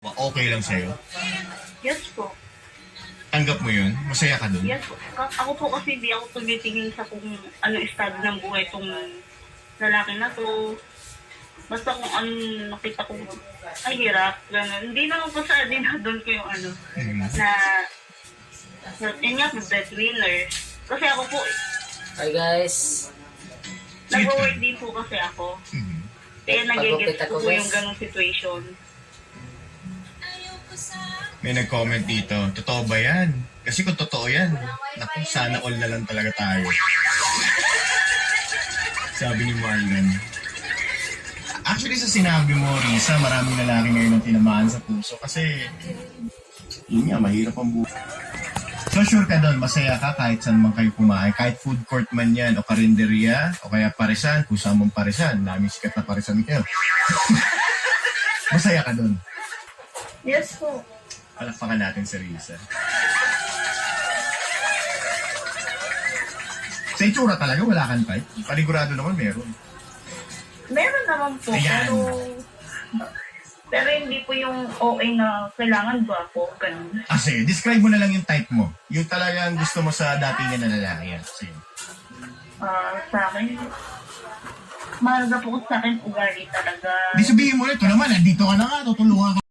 Okay lang sa'yo? Yes po. Tanggap mo yun? Masaya ka dun? Yes po. Ako po kasi hindi ako tumitingin sa kung ano estado ng buhay tong lalaki na to. Basta kung ano nakita ko, ay hirap, gano'n. Hindi naman po sa din na doon ko yung ano, yun nga po, breadwinner. Kasi ako po, Hi guys. nag-work din po kasi ako. Kaya nagigets ko po yung gano'ng situation. May nag-comment dito, totoo ba yan? Kasi kung totoo yan, naku, sana all na lang talaga tayo. Sabi ni Marlon. Actually, sa sinabi mo, Risa, maraming lalaki ngayon ang tinamaan sa puso kasi yun nga, mahirap ang buhay. So sure ka doon, masaya ka kahit saan man kayo kumain, kahit food court man yan, o karinderya, o kaya parisan, kung saan mong parisan, namin sikat na parisan kayo. Masaya ka doon. Yes po. Palakpakan natin si Risa. Sa itsura talaga, wala kang type. Panigurado naman meron. Meron naman po, Ayan. pero hindi po yung OA na kailangan gwapo, ganun. Sige, describe mo na lang yung type mo. Yung talagang gusto mo sa datingan na lalaki. Yan. Sige. Sa akin, mahalaga po sa akin ugali talaga. Di sabihin mo na, ito naman, nandito ka na nga, tutulungan ka.